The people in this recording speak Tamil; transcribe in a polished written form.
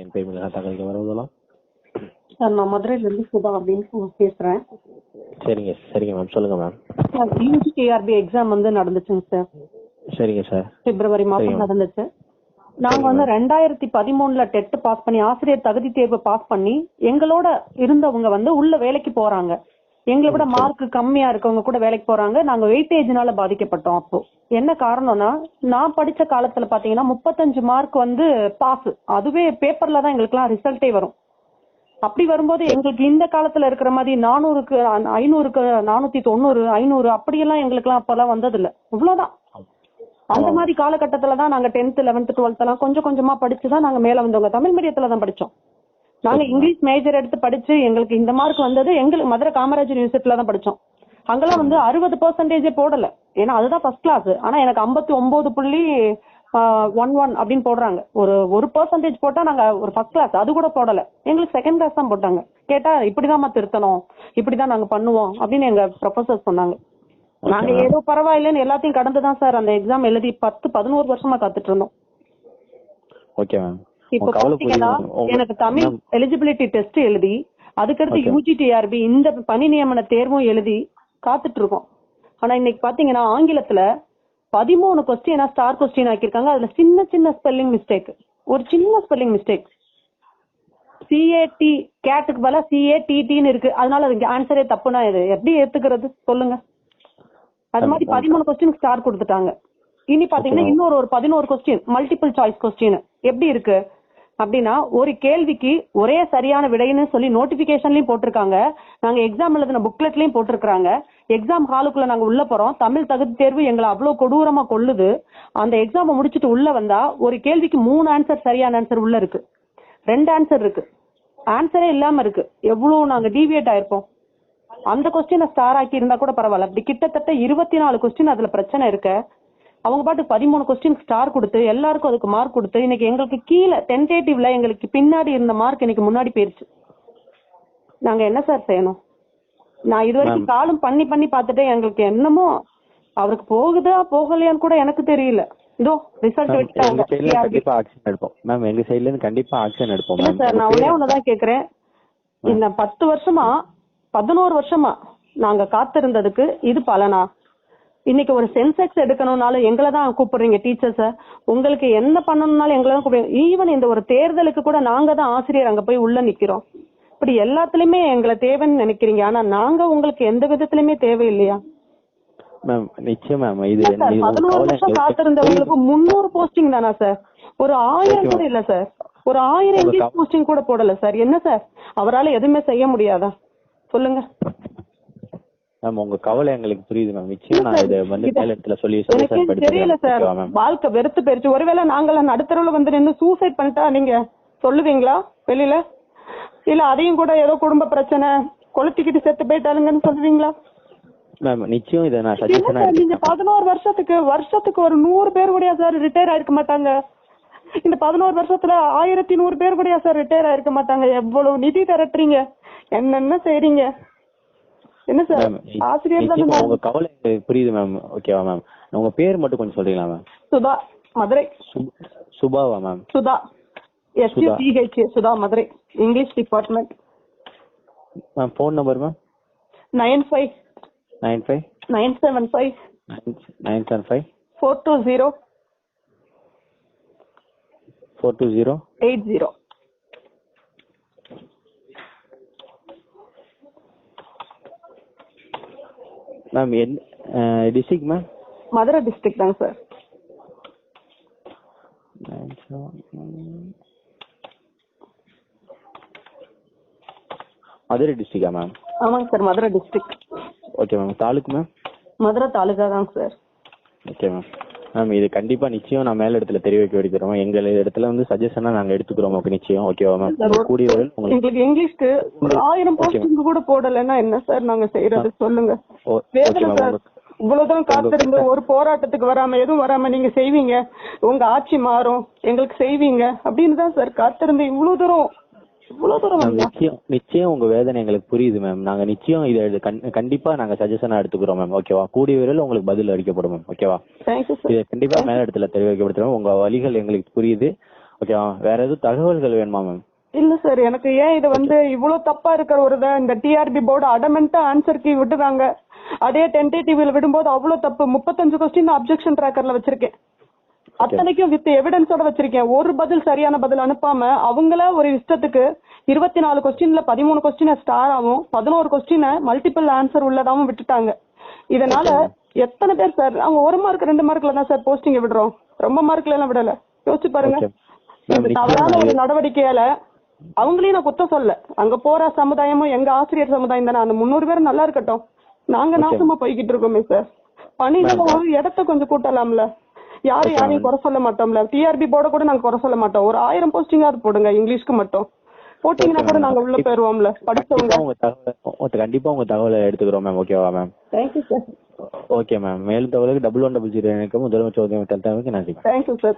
என் பேர் மிளகா தகவல் வருவதெல்லாம். சார் நான் மதுரையிலேருந்து சுதா அப்படின்னு பேசுகிறேன். சரிங்க மேம், சொல்லுங்க மேம். சார் யூஜிடிஆர்பி எக்ஸாம் வந்து நடந்துச்சுங்க சார். சரிங்க சார். பிப்ரவரி மாதம் நடந்துச்சு. நாங்க வந்து 2013 டெட் பாஸ் பண்ணி ஆசிரியர் தகுதி தேர்வு பாஸ் பண்ணி எங்களோட இருந்தவங்க வந்து உள்ள வேலைக்கு போறாங்க. எங்களை விட மார்க் கம்மியா இருக்கவங்க கூட வேலைக்கு போறாங்க. நாங்க வெயிட்டேஜ்னால பாதிக்கப்பட்டோம். அப்போ என்ன காரணம்னா, நான் படிச்ச காலத்துல பாத்தீங்கன்னா 35 மார்க் வந்து பாஸ், அதுவே பேப்பர்ல தான் எங்களுக்கு எல்லாம் ரிசல்ட்டே வரும். அப்படி வரும்போது எங்களுக்கு இந்த காலத்துல இருக்கிற மாதிரி 400க்கு 500க்கு 490 500 அப்படியெல்லாம் எங்களுக்கு எல்லாம் அப்பெல்லாம் வந்தது இல்ல. இவ்வளவுதான். அந்த மாதிரி காலகட்டத்துல தான் நாங்க 10th 11th 12th எல்லாம் கொஞ்சம் கொஞ்சமா படிச்சுதான் நாங்க மேல வந்தவங்க. தமிழ் மீடியத்துல தான் படிச்சோம். நாங்க இங்கிலீஷ் மேஜர் எடுத்து படிச்சு எங்களுக்கு இந்த மார்க் வந்தது எங்களுக்கு மதுரை காமராஜர் யூனிவர்சிட்டில தான் படிச்சோம். அங்கெல்லாம் வந்து 60% போடல, ஏன்னா அதுதான் ஃபர்ஸ்ட் கிளாஸ். ஆனா எனக்கு 59.11 அப்படின்னு போடுறாங்க. ஒரு பெர்சன்டேஜ் போட்டா நாங்க ஒரு ஃபர்ஸ்ட் கிளாஸ், அது கூட போடல. எங்களுக்கு செகண்ட் கிளாஸ் தான் போட்டாங்க. கேட்டா இப்படிதான் திருத்தணும், இப்படிதான் நாங்க பண்ணுவோம் அப்படின்னு எங்க ப்ரொஃபசர் சொன்னாங்க. நாங்க ஏதோ பரவாயில்லன்னு எல்லாத்தையும் கடந்துதான் சார் அந்த எக்ஸாம் எழுதி 10-11 வருஷமா காத்துட்டு இருந்தோம். இப்ப பாத்தீங்கன்னா எனக்கு தமிழ் எலிஜிபிலிட்டி டெஸ்ட் எழுதி அதுக்கடுத்து யூஜிடிஆர்பி இந்த பணி நியமன தேர்வும் எழுதி காத்துட்டு இருக்கோம். ஆனா இன்னைக்கு பாத்தீங்கன்னா ஆங்கிலத்துல 13 கொஸ்டின் ஸ்டார் கொஸ்டின் ஆக்கியிருக்காங்க. அதுல சின்ன சின்ன ஸ்பெல்லிங் மிஸ்டேக், ஒரு சின்ன ஸ்பெல்லிங் மிஸ்டேக். சிஏடி கேட்டுக்கு பதிலா சிஏடிடின்னு இருக்கு. அதனால அதுக்கு ஆன்சரே தப்புனா இது எப்படி ஏத்துக்கிறது சொல்லுங்க? அது மாதிரி 13 கொஸ்டின் ஸ்டார் கொடுத்துட்டாங்க. இனி பாத்தீங்கன்னா இன்னொரு 11 கொஸ்டின் மல்டிபிள் சாய்ஸ் கொஸ்டின் எப்படி இருக்கு அப்படின்னா, ஒரு கேள்விக்கு ஒரே சரியான விடைன்னு சொல்லி நோட்டிபிகேஷன்லயும் போட்டிருக்காங்க. நாங்க எக்ஸாம் எழுதின புக்லெட்லயும் போட்டிருக்காங்க. எக்ஸாம் ஹாலுக்குள்ள நாங்க உள்ள போறோம். தமிழ் தகுதி தேர்வு எங்களை அவ்வளவு கொடூரமா கொள்ளுது. அந்த எக்ஸாம் முடிச்சுட்டு உள்ள வந்தா ஒரு கேள்விக்கு 3 ஆன்சர் சரியான ஆன்சர் உள்ள இருக்கு, 2 ஆன்சர் இருக்கு, ஆன்சரே இல்லாம இருக்கு. எவ்வளவு நாங்க டீவியேட் ஆயிருப்போம். அந்த கொஸ்டினை ஸ்டார் ஆக்கி இருந்தா கூட பரவாயில்ல. அப்படி கிட்டத்தட்ட 24 கொஸ்டின் அதுல பிரச்சனை இருக்க, அவங்க பாட்டு 13 கொஸ்டின் ஸ்டார் கொடுத்து எல்லாருக்கும் அதுக்கு மார்க் கொடுத்து இன்னைக்கு எங்களுக்கு கீழே டென்டேட்டிவ்ல எங்களுக்கு பின்னாடி இருந்த மார்க் இன்னைக்கு முன்னாடி போயிருச்சு. நாங்க என்ன சார் செய்யணும்? நான் இது வரைக்கும் காலம் பண்ணி பண்ணி பார்த்துட்டு எங்களுக்கு என்னமோ அவருக்கு போகுதா போகலையான்னு கூட எனக்கு தெரியல. இதோ ரிசல்ட் வச்சுட்டாங்க. எங்க சைடுல இருந்து கண்டிப்பா ஆக்ஷன் எடுப்போம் சார். நான் ஒன்னே ஒண்ணுதான் கேக்குறேன். இந்த 10 வருஷமா 11 வருஷமா நாங்க காத்திருந்ததுக்கு இது பலனா? இன்னைக்கு ஒரு சென்செக்ஸ் எடுக்கணும்னாலும் எங்களை தான் கூப்பிடுறீங்க டீச்சர்ஸ. உங்களுக்கு என்ன பண்ணணும்னாலும் எங்களை தான் கூப்பிடுறீங்க. ஈவன் இந்த ஒரு தேர்தலுக்கு கூட நாங்க தான் ஆசிரியர் அங்க போய் உள்ள நிக்கிறோம். இப்படி எல்லாத்துலயுமே எங்களை தேவைன்னு நினைக்கிறீங்க. ஆனா நாங்க உங்களுக்கு எந்த விதத்திலுமே தேவை இல்லையா? நிச்சயம் இது 11 வருஷம் காத்திருந்தவங்களுக்கு 300 போஸ்டிங் தானா சார்? ஒரு 1000 கூட இல்ல சார். ஒரு 1000 இங்கிலீஷ் போஸ்டிங் கூட போடல சார். என்ன சார் அவரால் எதுவுமே செய்ய முடியாதா சொல்லுங்க? உங்க கவலை எங்களுக்கு புரியுது மேம். நிச்சயம் நான் இதை வந்து மேலிடத்துல சொல்லி தெரியல சார். வாழ்க்கை வெறுத்து போயிருச்சு. ஒருவேளை நாங்களாம் நடுத்தரவுல வந்து நின்று சூசைட் பண்ணிட்டா நீங்க சொல்லுவீங்களா வெளியில? இல்ல அதையும் கூட ஏதோ குடும்ப பிரச்சனை கொளுத்திக்கிட்டு செத்து போயிட்டாருங்கன்னு சொல்லுவீங்களா? மேம் நிச்சயம் இதை நான் சஜஷனா எடுத்து. நீங்க 11 வருஷத்துக்கு ஒரு 100 பேர் கூட சார் ரிட்டையர் ஆயிருக்க மாட்டாங்க. இந்த 11 வருஷத்துல 1100 பேர் கூட சார் ரிட்டையர் ஆயிருக்க மாட்டாங்க. எவ்வளவு நிதி திரட்டுறீங்க, என்னென்ன செய்றீங்க? என்ன சார் ஆசிரியர் தான். உங்க கவலை புரியுது மேம். ஓகேவா மேம்? உங்க பேர் மட்டும் கொஞ்சம் சொல்றீங்களா மேம்? சுதா, மதுரை. சுபாவா ma'am? Sudha, SUCH, Sudha, Madurai, English department. Ma'am phone number ma'am? 95 975 420 80. Ma'am district ma'am? Madurai district தாங்க சார். மதுரை டிஸ்ட்ரிக்டா மேம்? ஆமாங்க sir, Madurai district. Okay ma'am. Taluk ma'am? Madurai taluka தாங்க சார். Okay ma'am. மேம் இது கண்டிப்பா நிச்சயம் நான் மேல இடத்துல தெரிவிக்க வேண்டிக்கிறோம். எங்க இடத்துல வந்து சஜஷனா நாங்க எடுத்துக்கிறோம். ஓகே நிச்சயம். ஓகேவா மேம்? கூடிய உங்களுக்கு இங்கிலீஷ்க்கு 1000 போஸ்டிங் கூட போடலன்னா என்ன சார் நாங்க செய்யறது சொல்லுங்க? வேதனை சார். இவ்வளவுதான் காத்திருந்து ஒரு போராட்டத்துக்கு வராம எதுவும் வராம நீங்க செய்வீங்க, உங்க ஆட்சி மாறும், எங்களுக்கு செய்வீங்க அப்படின்னு தான் சார் காத்திருந்து இவ்வளவு தூரம். நிச்சயம் உங்க வேதனை எங்களுக்கு புரியுது மேம். நாங்க நிச்சயம் இதை கண்டிப்பா நாங்க சஜஷனா எடுத்துக்கிறோம் மேம். ஓகேவா? கூடிய விரைவில் உங்களுக்கு பதில் அளிக்கப்படும் மேம். ஓகேவா? இதை கண்டிப்பா மேல இடத்துல தெரிவிக்கப்படுத்துறோம். உங்க வழிகள் எங்களுக்கு புரியுது. ஓகேவா? வேற எதுவும் தகவல்கள் வேணுமா மேம்? இல்ல சார், எனக்கு ஏன் இது வந்து இவ்வளவு தப்பா இருக்கிற ஒரு இந்த டிஆர்பி போர்டு அடமெண்டா ஆன்சர் கீ விட்டுறாங்க. அதே டென்டேட்டிவ்ல விடும்போது அவ்வளவு தப்பு. 35 கொஸ்டின் அப்ஜெக்ஷன் ட்ராக்கர்ல வச்சிருக்கேன். அத்தனைக்கும் வித் எவிடன்ஸோட வச்சிருக்கேன். ஒரு பதில் சரியான பதில் அனுப்பாம அவங்கள ஒரு இஷ்டத்துக்கு 24 கொஸ்டின்ல 13 கொஸ்டின் ஸ்டார் ஆகும், 11 கொஸ்டின் மல்டிபிள் ஆன்சர் உள்ளதாவும் விட்டுட்டாங்க. இதனால எத்தனை பேர் சார் அவங்க 1 மார்க் 2 மார்க்ல தான் சார் போஸ்டிங் விடுறோம், ரொம்ப மார்க்ல எல்லாம் விடல. யோசிச்சு பாருங்க. இந்த தவறான ஒரு நடவடிக்கையால அவங்களையும் நான் குத்தம் சொல்ல, அங்க போற சமுதாயமும் எங்க ஆசிரியர் சமுதாயம் தானே. அந்த 300 பேர் நல்லா இருக்கட்டும், நாங்க நாசமா போய்கிட்டு இருக்கோமே சார். பணியில ஒரு இடத்த கொஞ்சம் கூட்டலாம்ல. யாரையும் குறை சொல்ல மாட்டோம்ல. டிஆர்பி போர்ட கூட நாங்க குறை சொல்ல மாட்டோம். ஒரு 1000 போஸ்டிங்காவது போடுங்க இங்கிலீஷ்க்கு மட்டும். போட்டீங்கன்னா கூட நாங்க உள்ள போயிருவோம்ல படிச்சவங்க. கண்டிப்பா உங்க தகவலை எடுத்துக்கிறோம் மேம். ஓகேவா ma'am? Thank you sir. Okay ma'am. மேலும் தகவலுக்கு 1100 முதலமைச்சர் உதவி நன்றி. Thank you sir.